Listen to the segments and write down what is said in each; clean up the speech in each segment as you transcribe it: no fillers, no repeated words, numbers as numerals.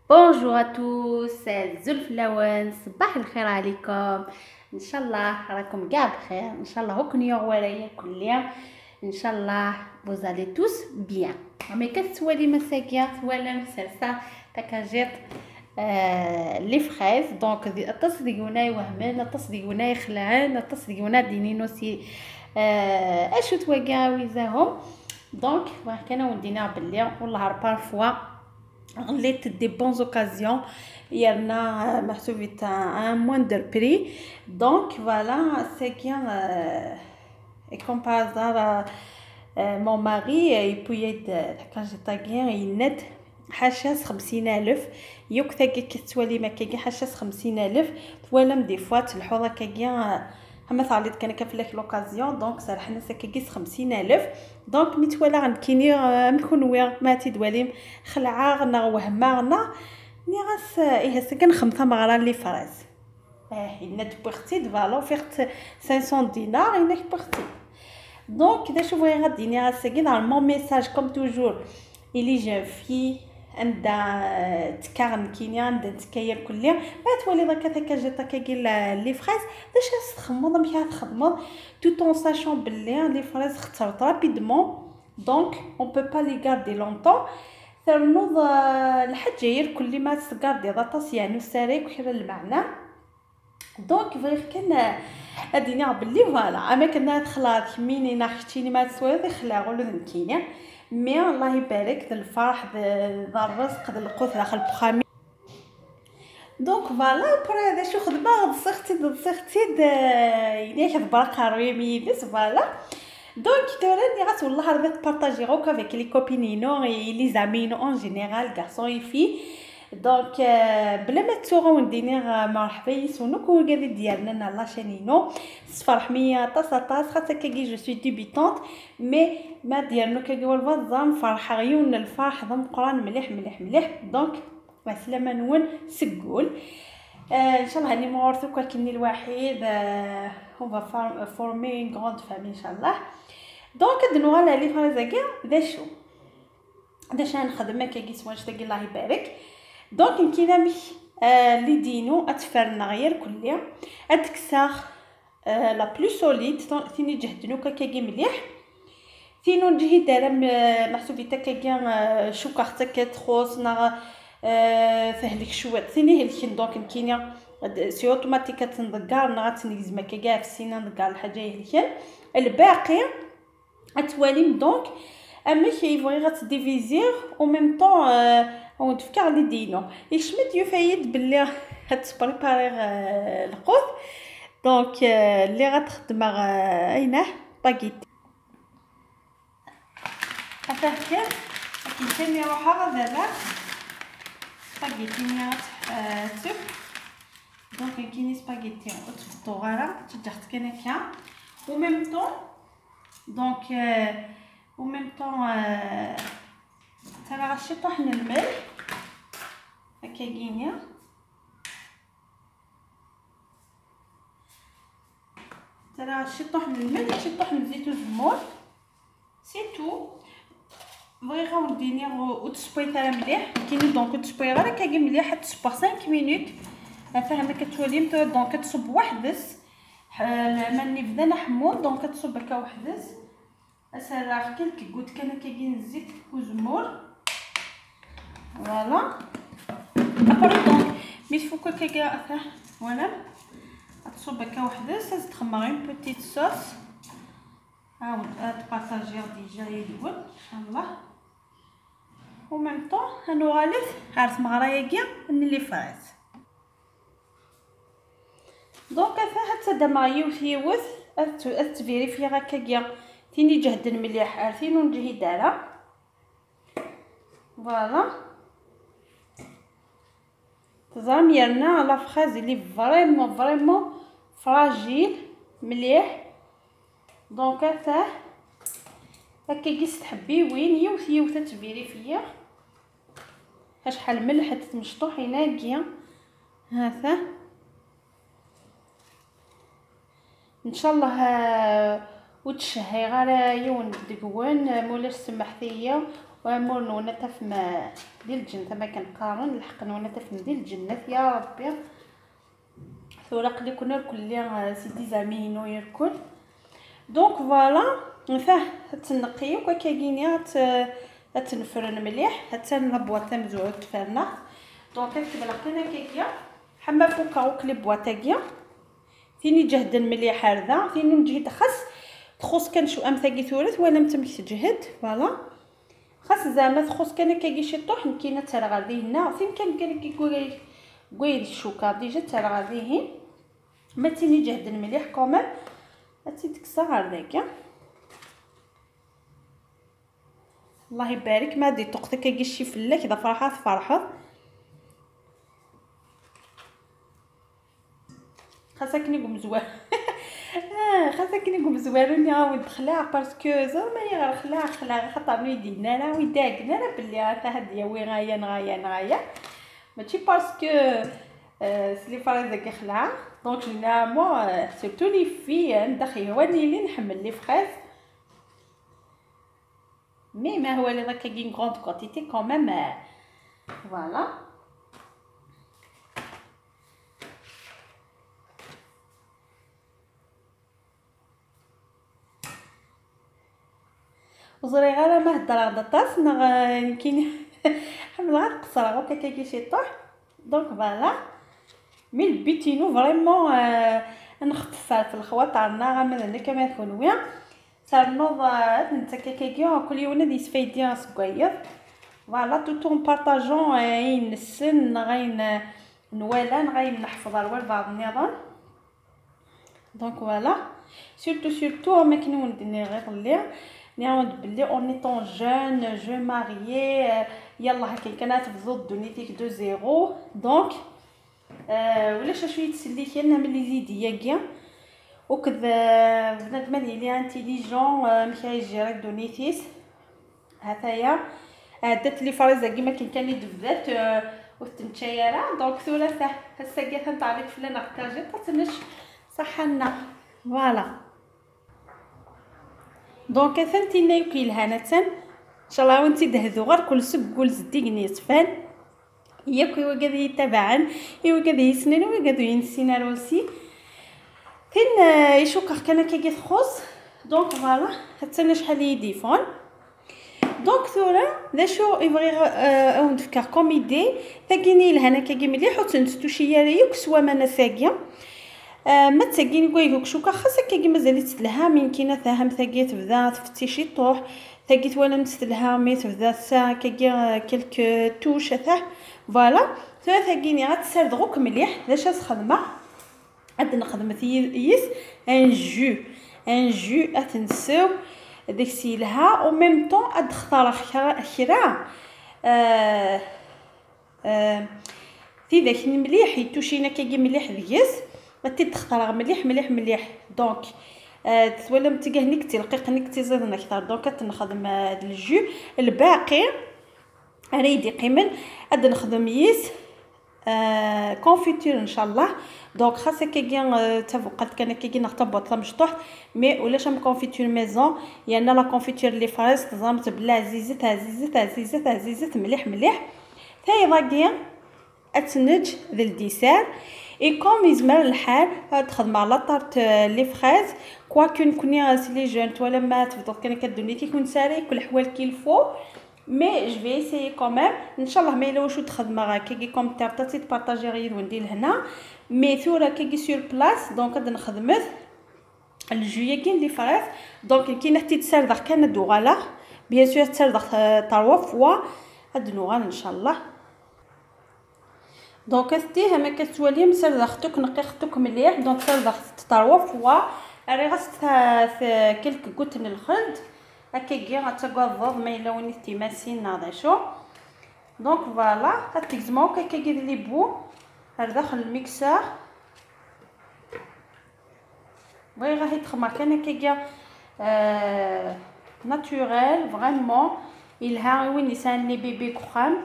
بونجور ا توس زلف لوان، صباح الخير عليكم. ان شاء الله راكم كاع بخير، ان شاء الله هكون يوم ورايا كل يوم ان شاء الله بوزالي توس بيان. مي كتسوالي مساكيا ولا مسرسه تكاجيت لي فريز دونك التصديقونا يوهمن التصديقونا يخلعن التصديقونا دينينو سي اشو تواقع ويزاهم. دونك كانوا ودينا باللي والله بارفوا غليت دي بون اوكازيون يرنا محسوبي تاع ان موندر بري. دونك فوالا سي كيان اي كوم بازار مون ماري يبويد كان جي طاقين يند حاشاس 50,000 يوك ثاقي كتوالي ما كاكي حاشاس 50,000 توالم دي فوا تلحوظه كاكيا هما ثالث كان كفلك لوكازيون دونك صراحه سكاكيس 50,000. دونك متوالا عند كيني مكونويا ما تدواليم خلعه غنا وهماغنا ني غاس ايه سكن خمسه مغرا لي فراز يند بوختي دفالو فيخت 500 دينار ينك بوختي. دونك كدا شوفوا غاديني غاسكي نورمالمون ميساج كوم توجور الي جون في عندها تكارن كينيا عندها تكاير كليا ما تولي داك هكا جات كاكي لي فريز باش تخمض مشى تخدمض tout en sachant بلي لي فريز اخترت رابيدمون دونك اون بو با لي غاردي لونطون ثرنوض الحاج جاير كل ما تغاردي داطاس يعني ساريك وحير المعنى. دونك فريق كان اديني بلي فوالا اما كنا دخلات ميني ناختيني ما تسوي خلا غولو نكينيا مي الله يبارك ذا الفرح ذا الرزق ذا القوت داخل بخامي. دونك فوالا بور هذا شو خدمه ضسختي يديك برقه رويمي بس فوالا. دونك توراني غات والله رضيت بارطاجي غوك افيك لي كوبينينو لي زامينو اون جينيرال غارسون في. دونك بلا ما تسوغو نديني مرحبا يسونوك هو قال ديالنا لا شانينو صفرح مية طاس خاطر كي جو سوي ديبيتونت مي ما ديالنا كي والفازام فرح عيون الفرح ضم قران مليح مليح مليح. دونك وسلامه نون سقول ان شاء الله هاني مورثو كني الوحيد هو فورمي غروند فامي ان شاء الله. دونك دنو على لي فريزا كاع ذا شو داش نخدم كي سواش تاقي الله يبارك. دونك كينا مش لي دينو اتفرنا غير كليا اتكساخ لا بلو سوليد ثاني جهدنو كاكي مليح ثينو نجي دايره محسوبي تاكا شو كارتك تخوص نا فهلك شويه ثاني هلكين. دونك كينا سي اوتوماتيك تنضقار نغاتنيز ما كاع في السينه نضقار الحاجه هلكين الباقي اتواليم. دونك اما كيبغي غتديفيزير او ميم طون او تفكر لي دينو يشمت يفايد باللي هتبريباري القوت. دونك اللي غتخدم اينه باكيت افكر كيسمي روحها دابا سباغيتي نيات سوب. دونك كاينين سباغيتي وتفطوغاره تجحت كنكيا او ميم طون دونك او ميم طون ترى غاشي طحن الملح هكا كينيا ترى غاشي طحن الملح شي طحن زيت وزمور سي تو بغي غاوديني وتسبوي تاع مليح كاين. دونك تسبوي غير هكا مليح تسبوغ 5 مينوت فاهمه كتولي دونك تصب وحدس ماني بدانا حمود دونك تصب هكا وحدس اسرع كي قلت كان كاين الزيت وزمور فوالا ابار. دونك مي فوكو كاكا فوالا تصب هكا وحدس تخمر اون بوتيت صوص هاود تبارطاجيو ديجا يدول ان شاء الله و ميم طون هانو غالف عرفت مغرايا كاع لي فريز. دونك حتى دماغي وثيوث اتفيريفي هكا كاع تيني جهدن مليح عارفين ونجي دارا فوالا تزرم يرنا لا فريز لي فريمون فراجيل مليح. دونك هكا كيس تحبي وين يوث تفيريفيا شحال ملح تمشطوح هنايا هذا ان شاء الله وتشهي غير يون دقوان مولاش سمحتيه وامور نونه تفم ديال الجنه ما كنقارن الحق نونه تفم ديال الجنه يا ربي ثورق اللي كنا الكل سيدي زامينو يركل. دونك فوالا فاه تنقيو كاكينيا تنفرن مليح حتى لابواطه مزوعه تفرنا. دونك كتب لقينا كيكيا حما فوكا كلي بواطاكيا ثاني جهد مليح هذا ثاني نجي تخص كان شو ام ثقي ثورث ولا متمش تجهد فوالا خاص زعما تخص كان كيجي شي طوح كاينه ترى غادي هنا فين كان كيقول قويل الشوكه ديجا ترى غادي ما تيني جهد مليح كومام هاتي تكسر هذاك الله يبارك ما دي طقتك كيجي شي فله كذا فرحه خاصك نقوم زوار خاصك نقوم زواروني عاود خلاع باسكو زعما يا خلاع خاطر يدينا انا ويداقنا انا بلي هادي وي غايه ماشي باسكو سلي فريزه كيخلع. دونك جينيرالمون سيرتو لي في ندخي هو اللي نحمل لي فريز مي ما هو اللي راك كاين غروند كونتيتي كومام فوالا. وزري غير ما هدر غدا طاس كاين حمل غير قصر هكا كاين شي طوح. دونك فوالا مي البيتينو فريمون نخفف في الخواطرنا غامل انا كما يكون ويا صارنوض نتا كاكيا كل يوم ندي سفيديا صغير فوالا توتون بارطاجون غين السن غين نوالان غين نحفظ الوال بعض النظام. دونك فوالا سورتو ما كاين ندير غير اللي نعاود بلي اون ايطون جون جو ماريي يلا هكا كانت تفضل دونيتيك دو زيرو. دونك ولاش شويه تسليكي لنا ملي زيديه كاع وكذا بنادم اللي انتيليجون مشى يجي راك دونيتيس هذايا عدت لي فريزه كيما كان لي دبات وتنشيره. دونك ثلاثه هسه كاع تنطالك فلان اكتاجي تنش صحنا فوالا. دونك ثنتينا يوكيل هانتن ان شاء الله وانتي دهذو غير كل سكول زديقني صفان ياك هو قاعد يتابعن هو قاعد يسنن هو قاعد ينسينا روسي فين يشوكر كان كي تخص. دونك فوالا حتى شحال يديفون. دونك ثورا ذا شو يبغي او نفكر كوم ايدي ثاقيني لهنا كي مليح وتنستو شي ريوك سوا ما ثاقيه ما تساقيني كويك شوكا خاصك كي مازال تلها من كاينه ثاهم ثاقيت بدا تفتي شي طوح ثاقيت ولا نستلها مي تبدا سا كي كلك توش ثاه فوالا ثاقيني غتسرد غوك مليح باش خدمه عاد نخدم يس ان جو اتنسو ديكسيلها او ميم طون اد اختار خرا في داك مليح يتوشينا كي مليح ديس غتي تختار مليح. دونك ولا متقهنيك تلقيقنيك تزيدنا اكثر. دونك تنخدم هاد الجو الباقي اريدي قيمن اد نخدم يس كونفيتور ان شاء الله. دونك خاصك كي تفوقت كان كي نخطب مشطوح مي ولاش ام كونفيتور ميزون يعني لا كونفيتور لي فريز تزامت بلا عزيزت مليح ثاي باقي اتنج ذا الديسير اي كوم يزمر الحال تخدم على طارت لي فريز كواكو نكوني غاسلي جونت ولا ما تفضل كان كدوني كيكون ساري كل حوال كيلفو مي جو في اسيي كومام ان شاء الله ما يلوش تخدم كي كوم تاع تبارطاجي غير وندير هنا مي ثورا كي سور بلاص. دونك غادي نخدمت الجويه كاين لي فريز. دونك كاين حتى تسردخ كان دوغالا بيان سور تسردخ 3 فوا هاد نوغال ان شاء الله. دونك استي ما كتولي مسردختك نقيختك مليح. دونك سردخت 3 فوا راه غاست كلك قوتن الخلد هكا كي غتقضض ما الا وني تيماسين هذا شو. دونك فوالا غتلزمو هكا كيدير لي بو داخل الميكسور بغي غادي تخمر كان كي ناتوريل فريمون الها وين يسان لي بيبي كخام.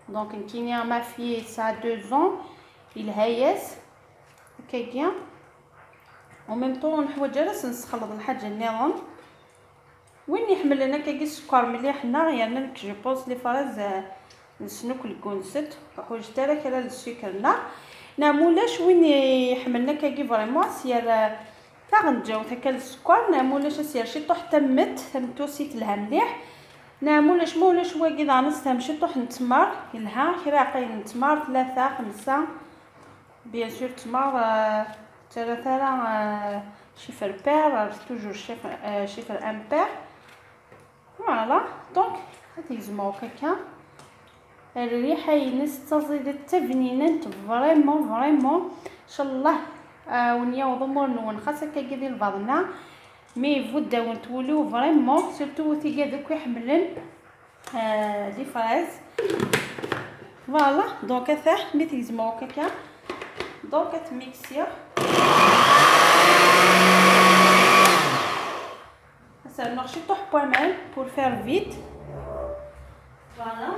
دونك كاينه ما في سا 2 ans الهايس هكايا و ميم طون نحوج جالس نسخلط الحاجه النظام وين يحمل لنا كاكي السكر مليح هنا يعني جو بونس لي فراز نسنوك الكونسيت حوايج تاع كلا السكرنا نعمولاش وين يحملنا كاكي فريمون سير تاغنجاو تاكل السكر نعمولاش سير شي طوح تمتو سيت لها مليح نعمولاش مولاش واقي نص تمشي طوح نتمر لها كراقي نتمر 3 5 بيان سور تمر 3 شيفر بير توجور شيفر امبير فوالا دونك غتيزمو هكاكا الريحه ينستزيد التبنينات فريمون ان شاء الله ونيوض نون خاصك كي ديال بعضنا مي فودا ونتوليو فريمون سورتو تيجا دوك يحملن لي فراز فوالا دونك هذا مي تيزمو هكاكا دونك تميكسيو ça ne marche pas mal pour faire vite. Voilà.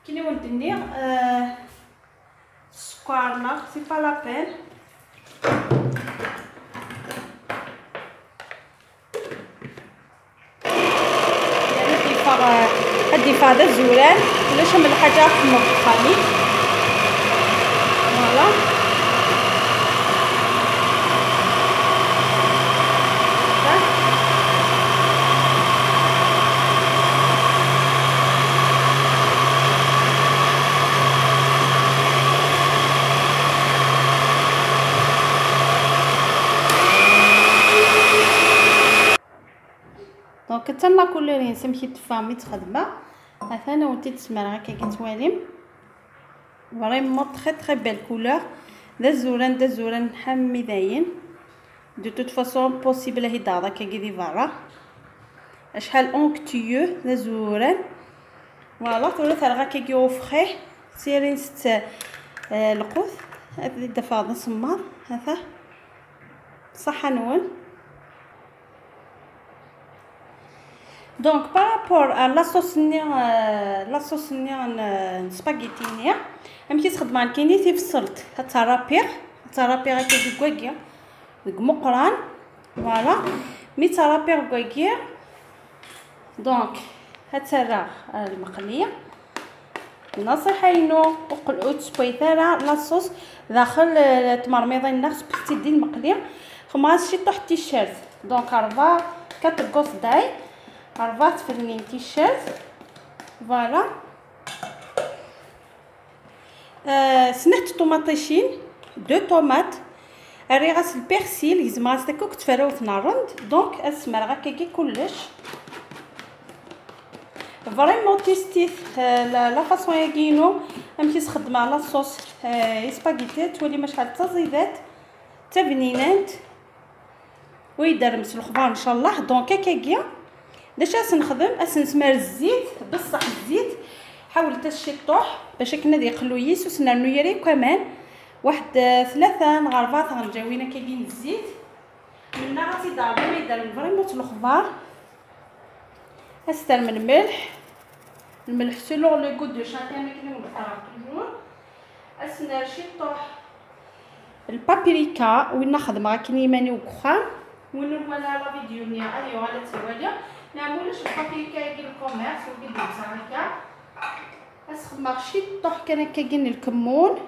Qui nous donner square là, c'est pas la peine. هدي فهذا الزوران باش من الحاجه في المطبخ هذه فوالا دونك حتى لا كولورين سمحي تفهمي تخدمه انا وانت تسمع هكا كتواليم فريمون تري بيل كولور دا الزوران حامي داين دو توت فاصون بوسيبل هي دادا كي فارا شحال اونكتيو دا الزوران فوالا ثلاث رغا كي اوفخي سيرين ست القوث هذا دفا صمار هذا صح نون Donc par rapport à la sauce spaghetti نيا امشي تخدم كاينين تيفصلت الترابيغ كيجي كواكيا مقران فوالا مي ترابيغ كواكيا دونك هترا المقليه نصيحينو وقلعوت سبويثارا لاصوص داخل تمرميضين الناس بتدي المقليه خماس شي طوح تيشيرت دونك 4 كوس داي 4 فلين تيشيرت فوالا سنحت طوماطيشين 2 طوماط الريغاس البيرسيل يزما هكاك تفراوت نارند دونك اسمر غاكاكي كلش فريمون تيستيت لا فاصون ياكينو امشي تخدم على الصوص سباغيتي تولي ما شحال تزيدات تبنينات ويدرمس الخضار ان شاء الله دونك هكاكيا داش نخدم نسمر الزيت بصح الزيت حاولت الشطوح باش كنا يقلو يسوس نرنو كمان واحد 3 نغ 4 غنجاوينا كاين الزيت منا غادي ضربي ما يدار فريمون الخضار استر من الملح سولون لو غو دو شاكان ما كاين مقطع توجور اسنر شطوح البابريكا وين نخدم راه كاين يماني وكخام وين ولا لا فيديو نيا اليوم على التوالي نعملوش البابريكا يجي الكوميرس وكي دوزا هكا اسخ مارشي طوح كان كاين الكمون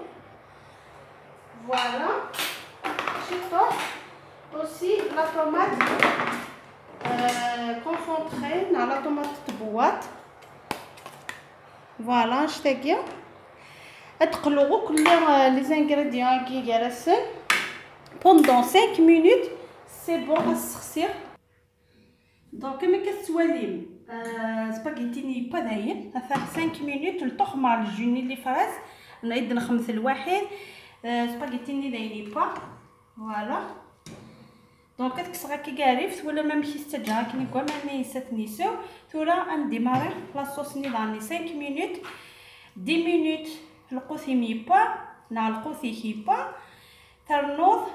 فوالا شي طوح اوسي لا طوماط كونسونطري على طوماط طبوات فوالا شتاكيا اتقلو كل لي زانغريديون كي جالسين بوندون 5 مينوت سي بون اسخسير دونك كما كتواليم سباغيتي ني با داين هذا 5 مينوت الطخ مع الجوني اللي فراس نعيد نخمس الواحد سباغيتي ني دايني با فوالا دونك كتكسغا كي قاريف ولا ما مشي استجا كني كوا ما نيسات نيسو ثورا نديماري لاصوص ني داني 5 مينوت 10 مينوت القوثي مي با نا القوثي هي با ترنوض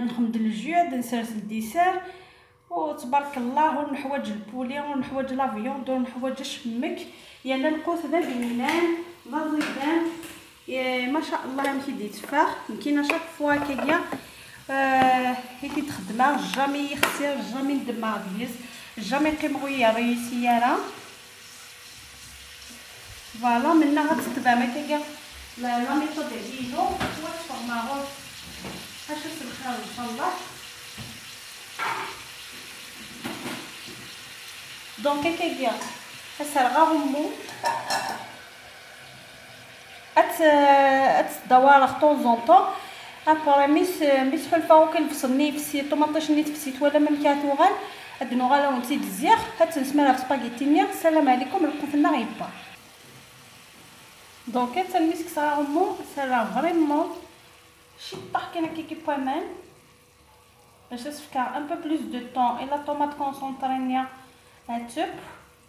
نخمد الجود نسرس الديسير وتبارك الله ونحوج البولي ونحوج لا فيوند ونحوج الشمك يعني القوت ذا بنان ضيدان ما شاء الله يمكن يتفاخ يمكن شاك فوا كيا هيتي تخدمها جامي يخسر جامي ندمع ديس جامي قيمغويا ريسيارا فوالا منها غتتبع مكاكا لا ميثود ديالو واش فورماغوس اش الخير ان شاء الله. دونك كيجي اسرغا غمو دوار طون زون طون ابري ميس حلفه كنفصلني في طوماطيش نيت في سيت ولا من كاتوغال ادنو غالا ونتي دزيغ هتنسمى في سباغيتي نيا. السلام عليكم القفلنا غيبا. دونك تنمسك صراغمو سرا فريمون شي طاح كاين كيكي بوامان باش تفكر ان بو بلوس دو طون الا طوماط كونسونطري نيا هاتوب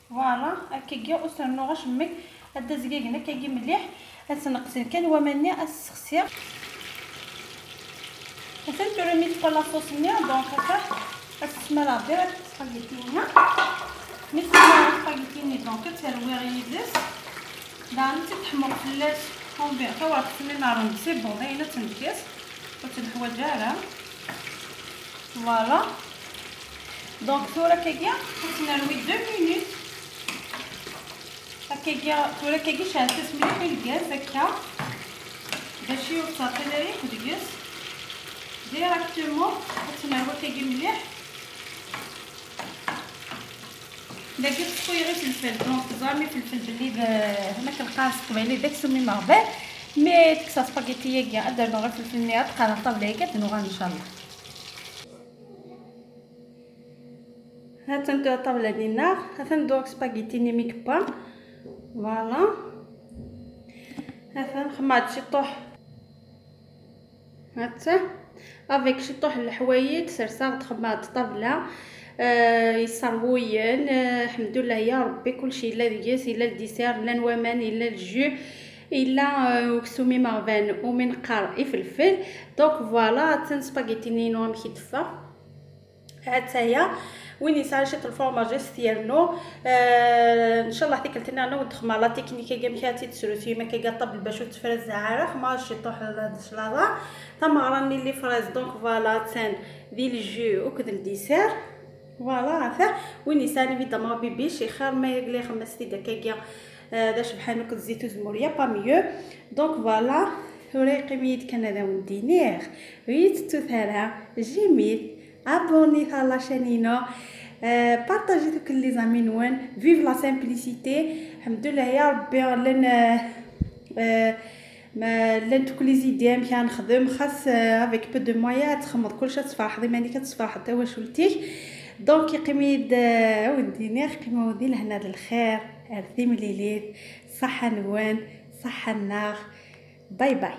فوالا هكاكيا وسرنو غاشمك هدا زكاكنا كيجي مليح هتنقسم كان ومني اسخسير هتنتو رميت بلا صوص نيا. دونك هكا اسمالا ديريكت سباغيتينا مثل سباغيتيني. دونك تروي غيدس داني تحمر فلاش كونبي كواحد في نار سي بون داينا تنكيس وتنحوايج على فوالا. دونك ثورا كاكيا تنروي 2 مينوت هكاكيا ثورا كاكيا شعلت مليح الغاز هكا باش يوصل الريح ديالس ديراكتومون تنروي كاكيا مليح داكي تخوي غير فلفل. دونك زعمي فلفل بلي هنا كنقاص قبيله داك سمي مغبال مي تكسا سباغيتي كاع درنا غير فلفل نيات قانا طابله كتنوغا ان شاء الله. ها تندو طابله ديالنا ها تندوق سباغيتي ني ميكبا فوالا ها تنخماط شي طوح هاتا افيك شي طوح الحوايج سرسا تخماط طابله يصروين الحمد لله يا ربي كلشي الا دياس الا الديسير لا نوامان الا الجو الا كسومي مارفان ومنقار فلفل. دونك فوالا تن سباغيتي نينو مكيدفا حتى هي وين يسال شي الفورماج ديالنا ان شاء الله تيكلتنا انا ودخما لا تكنيكا كاع مكاتي تسروتي ما كيقطب باش تفرز عارف ما شي طوح هذا الشلاضه تمرني اللي فرز. دونك فوالا تن ديال الجو وكذا الديسير فوالا هذا وين يسال فيدامون بيبي شي خير ما يقلي 5 دقائق داش بحال هكا الزيت وزموريه با ميو. دونك فوالا وريقي ميت كان هذا ودينير ريت تثرى جميل abonnez à la chaîne partagez avec les amis vive la simplicité alhamdoulilah يا ربي لن تكون لي زيديا مشان نخدم خاص افيك بو دو مويا تخمض كلشي تصفح ديما ملي كتصفح حتى واش ولتي. دونك يقيميد وديني قيمه ودي لهنا الخير ارثي مليليت صحه نوان صحه النار باي باي.